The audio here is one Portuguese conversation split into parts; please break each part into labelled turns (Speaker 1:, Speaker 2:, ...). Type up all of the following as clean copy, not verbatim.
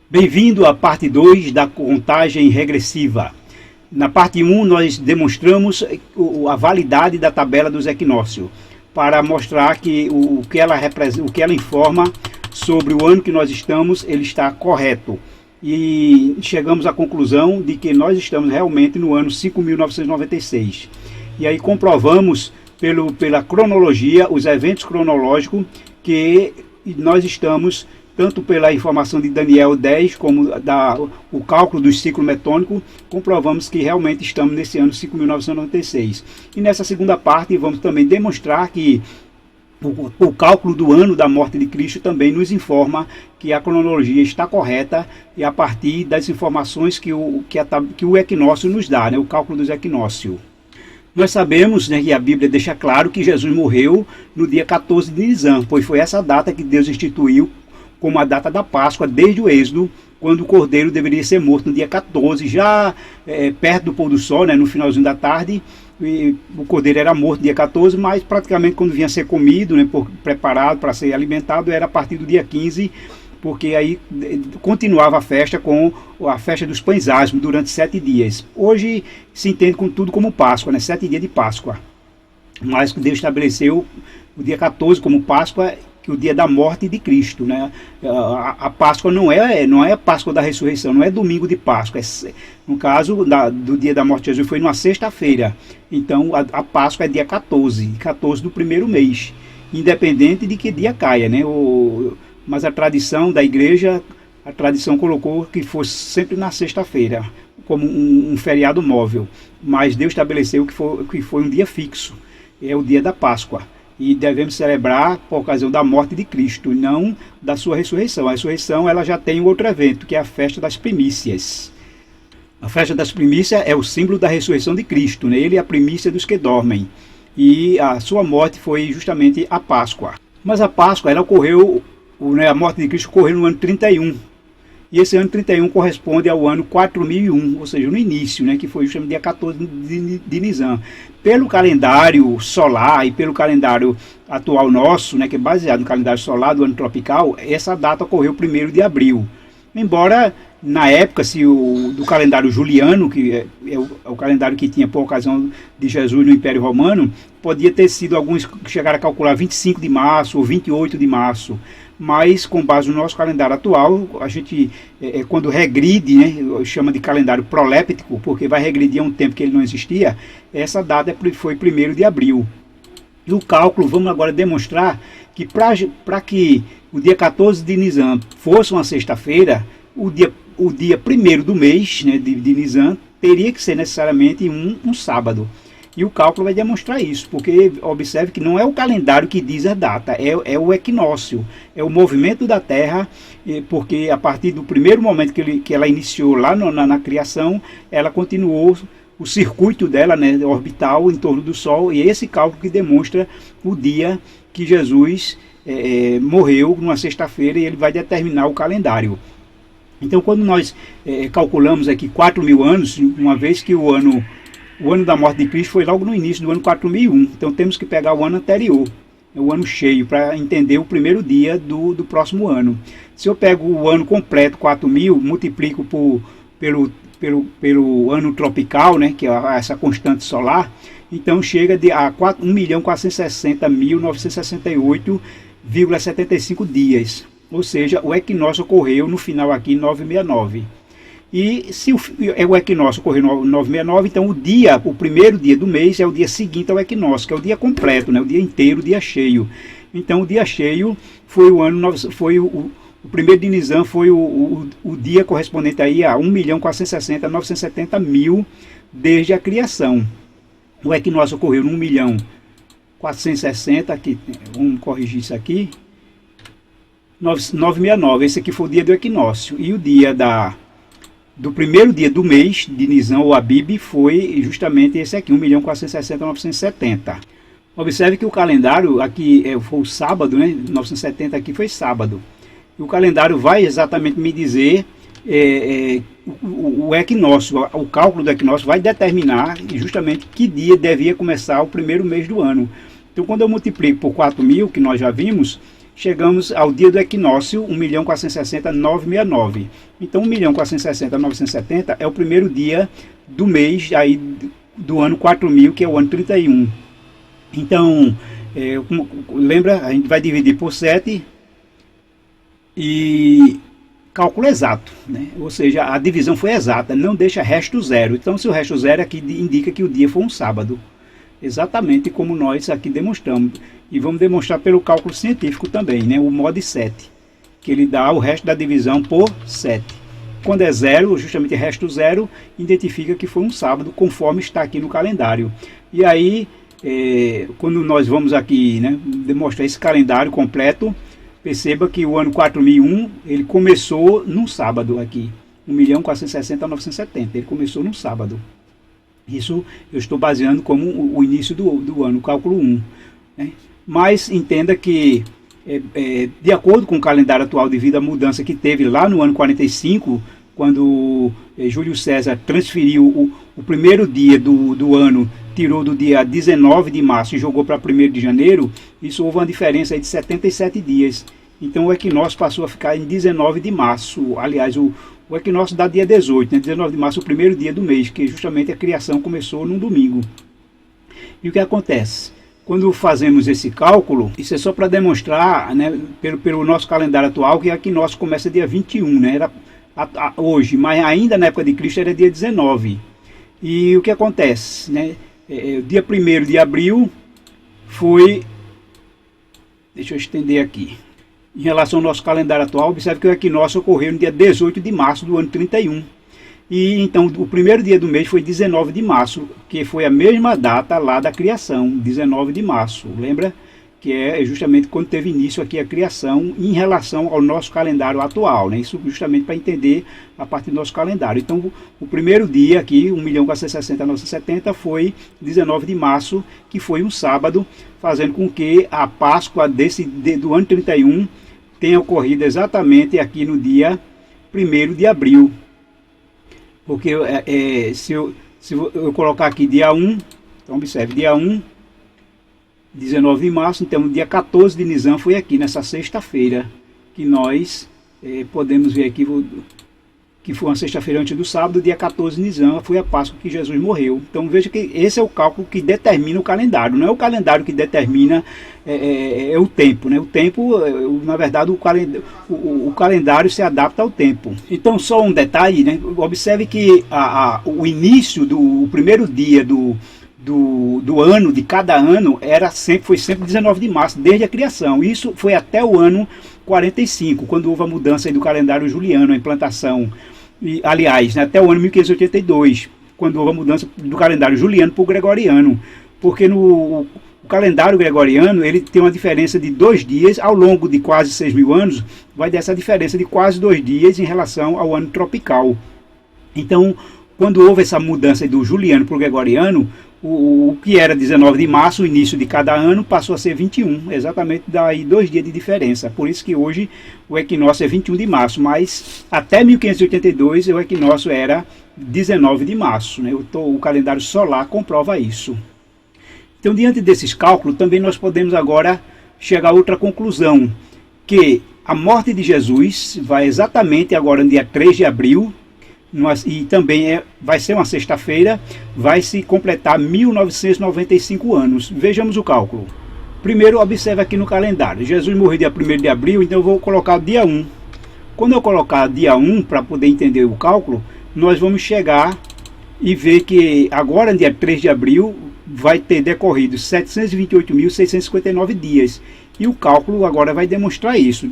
Speaker 1: Bem-vindo à parte 2 da contagem regressiva. Na parte 1 nós demonstramos a validade da tabela dos equinócios, para mostrar que o que ela informa sobre o ano que nós estamos, ele está correto. E chegamos à conclusão de que nós estamos realmente no ano 5.996. E aí comprovamos pela cronologia, os eventos cronológicos, que nós estamos, tanto pela informação de Daniel 10, como o cálculo do ciclo metônico, comprovamos que realmente estamos nesse ano 5.996. E nessa segunda parte vamos também demonstrar que o cálculo do ano da morte de Cristo também nos informa que a cronologia está correta, e a partir das informações que o equinócio nos dá, né, o cálculo dos equinócios. Nós sabemos, né, que a Bíblia deixa claro que Jesus morreu no dia 14 de Nisan, pois foi essa data que Deus instituiu como a data da Páscoa desde o Êxodo, quando o cordeiro deveria ser morto no dia 14, já perto do pôr do sol, né, no finalzinho da tarde. E o cordeiro era morto no dia 14, mas praticamente quando vinha a ser comido, né, preparado para ser alimentado, era a partir do dia 15, porque aí continuava a festa com a festa dos pães asmos durante 7 dias. Hoje se entende com tudo como Páscoa, né, 7 dias de Páscoa. Mas Deus estabeleceu o dia 14 como Páscoa, que é o dia da morte de Cristo, né? A Páscoa não é a Páscoa da ressurreição, não é domingo de Páscoa. No caso do dia da morte de Jesus foi numa sexta-feira. Então a Páscoa é dia 14 do primeiro mês, independente de que dia caia, né? Mas a tradição da igreja, a tradição colocou que fosse sempre na sexta-feira, como um feriado móvel. Mas Deus estabeleceu que foi um dia fixo, é o dia da Páscoa. E devemos celebrar por ocasião da morte de Cristo, não da sua ressurreição. A ressurreição ela já tem outro evento, que é a festa das primícias. A festa das primícias é o símbolo da ressurreição de Cristo, né? Ele é a primícia dos que dormem. E a sua morte foi justamente a Páscoa. Mas a Páscoa, ela ocorreu, a morte de Cristo ocorreu no ano 31. E esse ano 31 corresponde ao ano 4001, ou seja, no início, né, que foi justamente dia 14 de Nisan. Pelo calendário solar e pelo calendário atual nosso, né, que é baseado no calendário solar do ano tropical, essa data ocorreu 1º de abril. Embora, na época, do calendário juliano, que é o calendário que tinha por ocasião de Jesus no Império Romano, podia ter sido alguns que chegaram a calcular 25 de março ou 28 de março. Mas, com base no nosso calendário atual, a gente, quando regride, né, chama de calendário proléptico, porque vai regredir a um tempo que ele não existia, essa data foi 1º de abril. E o cálculo, vamos agora demonstrar que para que o dia 14 de Nisan fosse uma sexta-feira, o dia 1º do mês, né, de Nisan teria que ser necessariamente um sábado. E o cálculo vai demonstrar isso, porque observe que não é o calendário que diz a data, é o equinócio, é o movimento da Terra, porque a partir do primeiro momento que ela iniciou lá na criação, ela continuou o circuito dela, né, orbital em torno do Sol, e é esse cálculo que demonstra o dia que Jesus morreu, numa sexta-feira, e ele vai determinar o calendário. Então, quando nós calculamos aqui 4.000 anos, uma vez que o ano da morte de Cristo foi logo no início do ano 4001. Então temos que pegar o ano anterior, o ano cheio, para entender o primeiro dia do próximo ano. Se eu pego o ano completo, 4.000, multiplico pelo ano tropical, né, que é essa constante solar, então chega a 1.460.968,75 dias. Ou seja, o equinócio ocorreu no final aqui, 969. E se o equinócio ocorreu no 969, então o primeiro dia do mês é o dia seguinte ao equinócio, que é o dia completo, né, o dia inteiro, o dia cheio. Então o dia cheio foi o 1º de Nisan, foi o dia correspondente aí a 1.460.970.000 desde a criação. O equinócio ocorreu no 1.460.000, aqui, vamos corrigir isso aqui, 969, esse aqui foi o dia do equinócio. E o dia do primeiro dia do mês de Nisan ou Abib foi justamente esse aqui, 1.460.970. Observe que o calendário aqui foi o sábado, né? 970 aqui foi sábado. E o calendário vai exatamente me dizer o equinócio, o cálculo do equinócio vai determinar justamente que dia devia começar o primeiro mês do ano. Então, quando eu multiplico por 4.000, que nós já vimos, chegamos ao dia do equinócio, 1.460.969. Então 1.460.970 é o primeiro dia do mês aí do ano 4000, que é o ano 31. Então, lembra, a gente vai dividir por 7 e cálculo exato, né? Ou seja, a divisão foi exata, não deixa resto zero. Então, se o resto zero aqui indica que o dia foi um sábado, exatamente como nós aqui demonstramos. E vamos demonstrar pelo cálculo científico também, né? O mod 7, que ele dá o resto da divisão por 7. Quando é zero, justamente resto zero, identifica que foi um sábado, conforme está aqui no calendário. E aí, quando nós vamos aqui, né, demonstrar esse calendário completo, perceba que o ano 4001, ele começou num sábado aqui, 1.460.970, ele começou num sábado. Isso eu estou baseando como o início do ano, o cálculo 1. Né? Mas entenda que, de acordo com o calendário atual, devido à mudança que teve lá no ano 45, quando Júlio César transferiu o primeiro dia do ano, tirou do dia 19 de março e jogou para 1º de janeiro, isso houve uma diferença aí de 77 dias. Então o equinócio passou a ficar em 19 de março. Aliás, o equinócio dá dia 18, né? 19 de março, o primeiro dia do mês, que justamente a criação começou num domingo. E o que acontece? Quando fazemos esse cálculo, isso é só para demonstrar, né, pelo nosso calendário atual, que o equinócio começa dia 21, né? Era hoje, mas ainda na época de Cristo era dia 19. E o que acontece? Né? Dia 1º de abril foi... Deixa eu estender aqui. Em relação ao nosso calendário atual, observe que o equinócio ocorreu no dia 18 de março do ano 31. E então o primeiro dia do mês foi 19 de março, que foi a mesma data lá da criação, 19 de março. Lembra? Que é justamente quando teve início aqui a criação em relação ao nosso calendário atual, né? Isso justamente para entender a partir do nosso calendário. Então, o primeiro dia aqui, 1.460.970, foi 19 de março, que foi um sábado, fazendo com que a Páscoa do ano 31 tenha ocorrido exatamente aqui no dia 1º de abril. Porque se eu colocar aqui dia 1, então observe, dia 1, 19 de março, então no dia 14 de Nisan foi aqui, nessa sexta-feira, que nós podemos ver aqui, que foi uma sexta-feira antes do sábado, dia 14 de Nisan, foi a Páscoa que Jesus morreu. Então veja que esse é o cálculo que determina o calendário, não é o calendário que determina o tempo, né? O tempo, na verdade, o calendário se adapta ao tempo. Então só um detalhe, né? Observe que o início o primeiro dia do ano, de cada ano, foi sempre 19 de março, desde a criação. Isso foi até o ano 45, quando houve a mudança aí do calendário juliano, a implantação. Aliás, né, até o ano 1582, quando houve a mudança do calendário juliano para o gregoriano. Porque o calendário gregoriano, ele tem uma diferença de 2 dias, ao longo de quase 6.000 anos, vai dar essa diferença de quase 2 dias em relação ao ano tropical. Então, quando houve essa mudança do juliano para o gregoriano, o que era 19 de março, o início de cada ano, passou a ser 21, exatamente daí 2 dias de diferença. Por isso que hoje o equinócio é 21 de março, mas até 1582 o equinócio era 19 de março. Né? O calendário solar comprova isso. Então, diante desses cálculos, também nós podemos agora chegar a outra conclusão, que a morte de Jesus vai exatamente agora no dia 3 de abril, e também vai ser uma sexta-feira, vai se completar 1995 anos. Vejamos o cálculo. Primeiro, observe aqui no calendário. Jesus morreu dia 1º de abril, então eu vou colocar o dia 1. Quando eu colocar dia 1, para poder entender o cálculo, nós vamos chegar e ver que agora, no dia 3 de abril, vai ter decorrido 728.659 dias. E o cálculo agora vai demonstrar isso.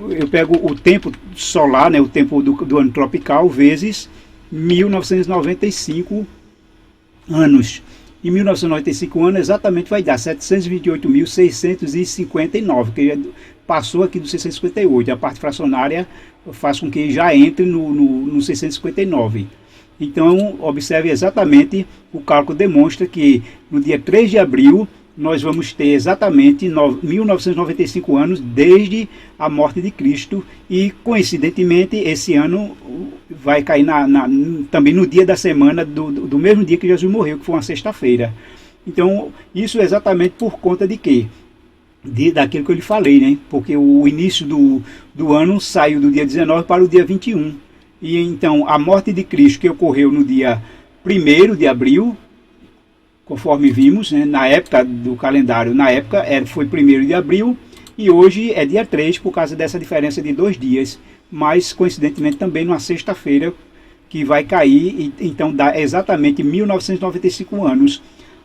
Speaker 1: Eu pego o tempo solar, né, o tempo do ano tropical, vezes 1995 anos. E 1995 anos exatamente vai dar 728.659, que já passou aqui do 658. A parte fracionária faz com que já entre no 659. Então, observe exatamente, o cálculo demonstra que no dia 3 de abril, nós vamos ter exatamente 1995 anos desde a morte de Cristo, e coincidentemente esse ano vai cair também no dia da semana do mesmo dia que Jesus morreu, que foi uma sexta-feira. Então isso é exatamente por conta de quê? daquilo que eu lhe falei, né? Porque o início do ano saiu do dia 19 para o dia 21. E então a morte de Cristo, que ocorreu no dia 1º de abril, conforme vimos, né, na época do calendário, foi 1º de abril, e hoje é dia 3 por causa dessa diferença de 2 dias, mas coincidentemente também numa sexta-feira, que vai cair, e então dá exatamente 1995 anos.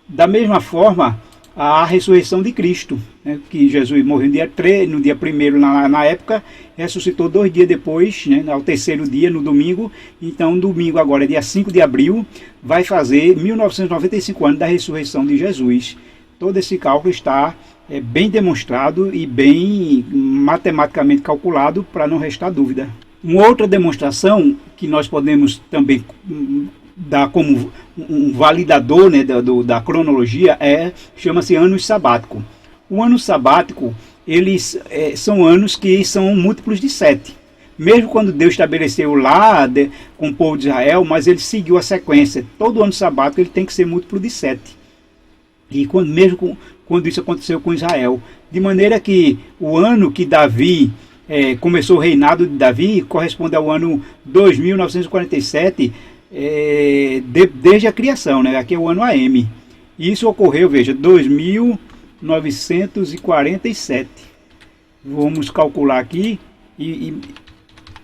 Speaker 1: Da mesma forma, a ressurreição de Cristo, né, que Jesus morreu no dia 3, no dia 1º na época, ressuscitou 2 dias depois, né, ao 3º dia, no domingo. Então domingo agora é dia 5 de abril, vai fazer 1995 anos da ressurreição de Jesus. Todo esse cálculo está bem demonstrado e bem matematicamente calculado, para não restar dúvida. Uma outra demonstração que nós podemos também dar como um validador, né, da cronologia chama-se ano sabático. O ano sabático, eles são anos que são múltiplos de 7. Mesmo quando Deus estabeleceu lá com o povo de Israel, mas ele seguiu a sequência. Todo ano sabático ele tem que ser múltiplo de 7. E quando isso aconteceu com Israel. De maneira que o ano que Davi começou o reinado de Davi corresponde ao ano 2947, desde a criação, né? Aqui é o ano AM. Isso ocorreu, veja, 2947. Vamos calcular aqui e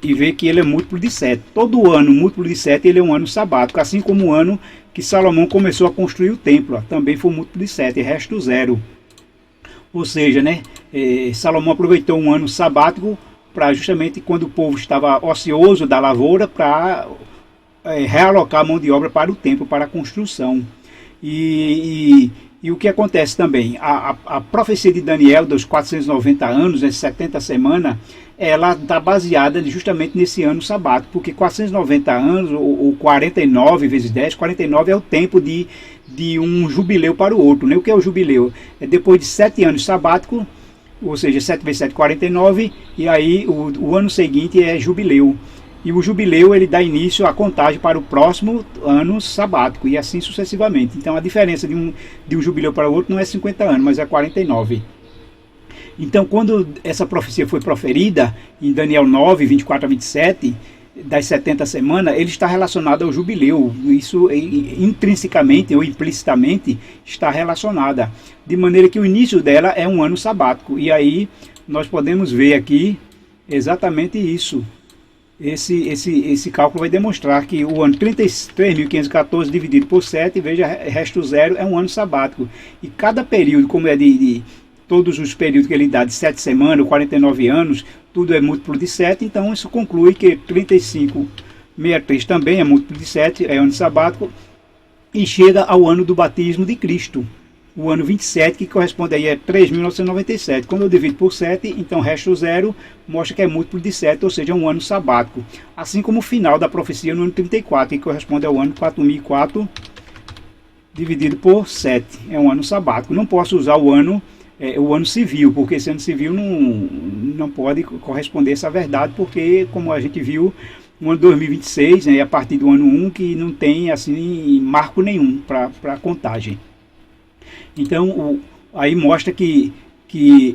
Speaker 1: ver que ele é múltiplo de 7. Todo ano múltiplo de 7 ele é um ano sabático, assim como o ano que Salomão começou a construir o templo, também foi múltiplo de 7, resto 0. Ou seja, né, Salomão aproveitou um ano sabático para justamente quando o povo estava ocioso da lavoura, para realocar a mão de obra para o templo, para a construção. E o que acontece também? A profecia de Daniel dos 490 anos, 70 semanas, ela está baseada justamente nesse ano sabático, porque 490 anos, ou 49 vezes 10, 49 é o tempo de um jubileu para o outro, né? O que é o jubileu? É depois de 7 anos sabático, ou seja, 7 vezes 7, 49, e aí o ano seguinte é jubileu. E o jubileu ele dá início à contagem para o próximo ano sabático, e assim sucessivamente. Então a diferença de um jubileu para o outro não é 50 anos, mas é 49. Então quando essa profecia foi proferida, em Daniel 9, 24 a 27, das 70 semanas, ele está relacionado ao jubileu. Isso intrinsecamente ou implicitamente está relacionada. De maneira que o início dela é um ano sabático. E aí nós podemos ver aqui exatamente isso. Esse cálculo vai demonstrar que o ano 33.514 dividido por 7, veja, resto 0, é um ano sabático. E cada período, como é de todos os períodos que ele dá de 7 semanas, 49 anos, tudo é múltiplo de 7, então isso conclui que 3563 também é múltiplo de 7, é ano sabático, e chega ao ano do batismo de Cristo, o ano 27, que corresponde aí a 3.997. Quando eu divido por 7, então resto 0, mostra que é múltiplo de 7, ou seja, um ano sabático. Assim como o final da profecia no ano 34, que corresponde ao ano 4004, dividido por 7, é um ano sabático. Não posso usar o ano civil, porque esse ano civil não pode corresponder a essa verdade, porque, como a gente viu, o ano 2026, né, a partir do ano 1, que não tem assim marco nenhum para a contagem. Então, aí mostra que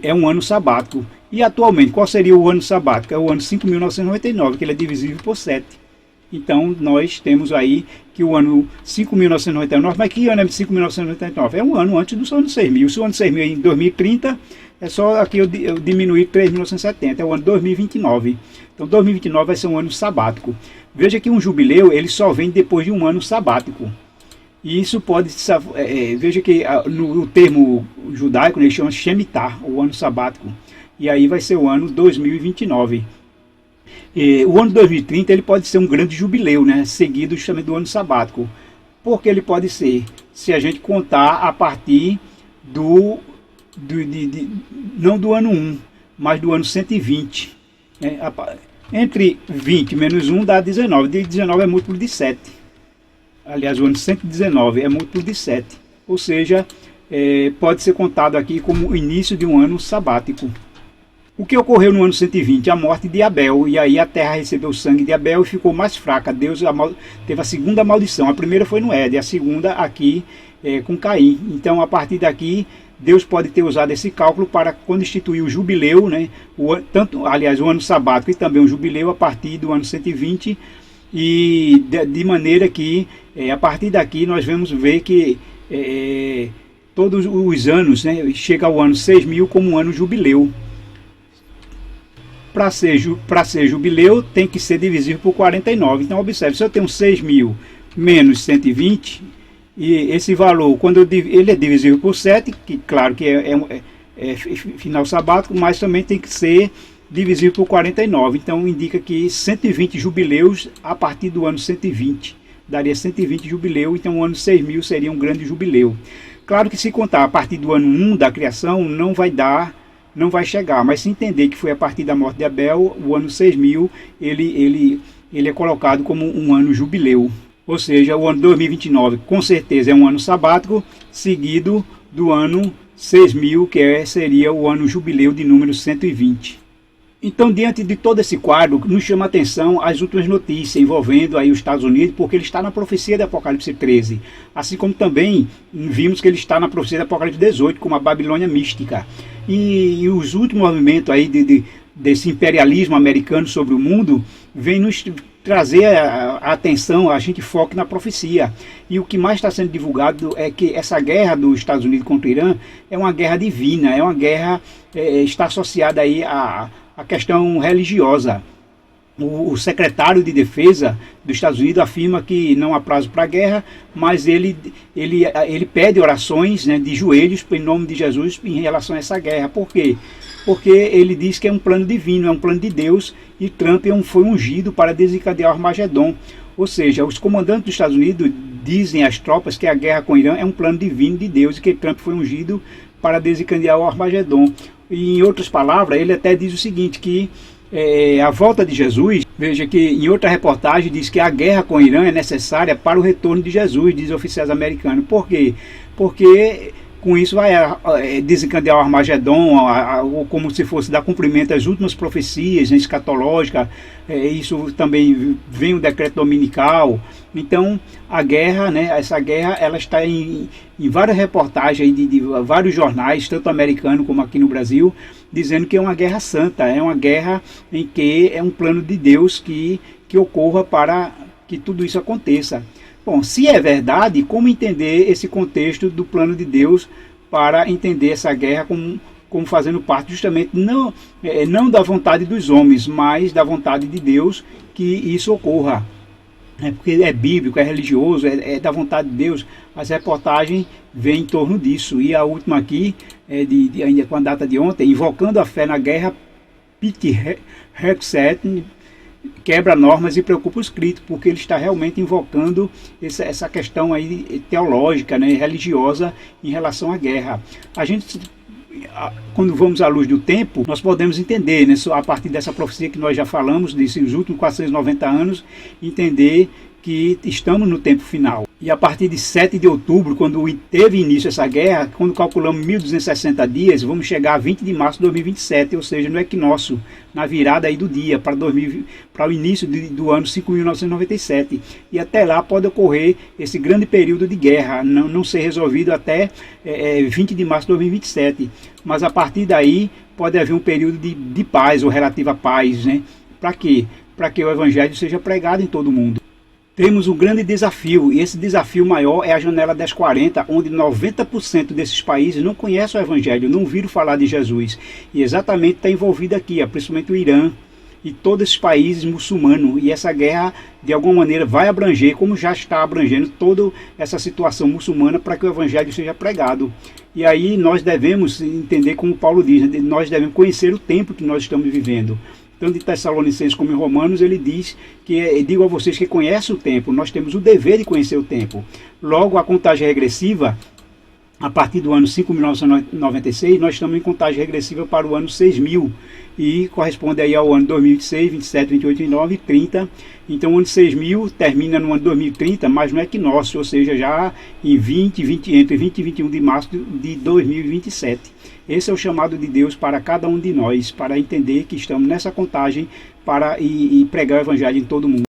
Speaker 1: é um ano sabático. E atualmente, qual seria o ano sabático? É o ano 5.999, que ele é divisível por 7. Então, nós temos aí que o ano 5.999, mas que ano é 5.999? É um ano antes do ano 6.000. Se o ano 6.000 é em 2030, é só aqui eu diminuir 3.970, é o ano 2029. Então, 2029 vai ser um ano sabático. Veja que um jubileu, ele só vem depois de um ano sabático. E isso pode, veja que no termo judaico, eles chamam de Shemitah, o ano sabático. E aí vai ser o ano 2029. O ano 2030 ele pode ser um grande jubileu, né, seguido justamente do ano sabático. Porque ele pode ser, se a gente contar a partir não do ano 1, mas do ano 120. Né, entre 20 menos 1 dá 19. 19 é múltiplo de 7. Aliás, o ano 119 é múltiplo de 7. Ou seja, pode ser contado aqui como o início de um ano sabático. O que ocorreu no ano 120? A morte de Abel. E aí a terra recebeu o sangue de Abel e ficou mais fraca. Deus teve a segunda maldição. A primeira foi no Éden, a segunda aqui com Caim. Então, a partir daqui, Deus pode ter usado esse cálculo para quando instituir o jubileu, né, aliás, o ano sabático e também o jubileu a partir do ano 120, e de maneira que a partir daqui nós vamos ver que todos os anos, né, chega ao ano 6.000 como um ano jubileu. Para ser jubileu tem que ser divisível por 49. Então observe, se eu tenho 6.000 menos 120, e esse valor, quando ele é divisível por 7, que claro que é final sabático, mas também tem que ser divisível por 49. Então indica que 120 jubileus a partir do ano 120. Daria 120 jubileu, então o ano 6.000 seria um grande jubileu. Claro que se contar a partir do ano 1 da criação, não vai chegar, mas se entender que foi a partir da morte de Abel, o ano 6.000, ele é colocado como um ano jubileu. Ou seja, o ano 2029 com certeza é um ano sabático, seguido do ano 6.000, que seria o ano jubileu de número 120. Então, diante de todo esse quadro, nos chama a atenção as últimas notícias envolvendo aí os Estados Unidos, porque ele está na profecia de Apocalipse 13, assim como também vimos que ele está na profecia de Apocalipse 18, como a Babilônia mística. E os últimos movimentos aí desse imperialismo americano sobre o mundo vem nos trazer a atenção, a gente foca na profecia. E o que mais está sendo divulgado é que essa guerra dos Estados Unidos contra o Irã é uma guerra divina, é uma guerra, está associada aí a questão religiosa. O secretário de Defesa dos Estados Unidos afirma que não há prazo para a guerra, mas ele pede orações, né, de joelhos em nome de Jesus em relação a essa guerra. Por quê? Porque ele diz que é um plano divino, é um plano de Deus, e Trump foi ungido para desencadear o Armagedon. Ou seja, os comandantes dos Estados Unidos dizem às tropas que a guerra com o Irã é um plano divino de Deus e que Trump foi ungido para desencadear o Armagedon. E, em outras palavras, ele até diz o seguinte, que a volta de Jesus, veja que em outra reportagem diz que a guerra com o Irã é necessária para o retorno de Jesus, diz oficiais americanos. Por quê? Porque com isso vai desencadear o Armagedon, como se fosse dar cumprimento às últimas profecias, né, escatológicas. Isso também vem o decreto dominical. Então a guerra, né, essa guerra, ela está em várias reportagens de vários jornais, tanto americanos como aqui no Brasil, dizendo que é uma guerra santa, é uma guerra em que é um plano de Deus que ocorra para que tudo isso aconteça. Bom, se é verdade, como entender esse contexto do plano de Deus para entender essa guerra como fazendo parte justamente não da vontade dos homens, mas da vontade de Deus que isso ocorra? Porque é bíblico, é religioso, é da vontade de Deus. As reportagens vêm em torno disso. E a última aqui, ainda com a data de ontem, invocando a fé na guerra, Pete Hegseth quebra normas e preocupa os críticos, porque ele está realmente invocando essa questão aí teológica, né, religiosa em relação à guerra. A gente, quando vamos à luz do tempo, nós podemos entender, né, a partir dessa profecia que nós já falamos, desses últimos 490 anos, entender que estamos no tempo final. E a partir de 7 de outubro, quando teve início essa guerra, quando calculamos 1.260 dias, vamos chegar a 20 de março de 2027, ou seja, no equinócio, na virada aí do dia, para o início do ano 5.997. E até lá pode ocorrer esse grande período de guerra, não ser resolvido até 20 de março de 2027. Mas a partir daí pode haver um período de paz, ou relativa paz, né? Para quê? Para que o evangelho seja pregado em todo o mundo. Temos um grande desafio, e esse desafio maior é a janela 1040, onde 90% desses países não conhecem o Evangelho, não viram falar de Jesus. E exatamente está envolvido aqui, principalmente o Irã e todos esses países muçulmanos. E essa guerra, de alguma maneira, vai abranger, como já está abrangendo, toda essa situação muçulmana para que o Evangelho seja pregado. E aí nós devemos entender, como Paulo diz, né? Nós devemos conhecer o tempo que nós estamos vivendo. Tanto em Tessalonicenses como em Romanos, ele diz que, digo a vocês que conhecem o tempo, nós temos o dever de conhecer o tempo. Logo, a contagem regressiva, a partir do ano 5.996, nós estamos em contagem regressiva para o ano 6.000, e corresponde aí ao ano 2026, 27, 28, 29 e 30. Então o ano 6.000 termina no ano 2030, mas no equinócio, ou seja, já em entre 20 e 21 de março de 2027. Esse é o chamado de Deus para cada um de nós, para entender que estamos nessa contagem e pregar o evangelho em todo o mundo.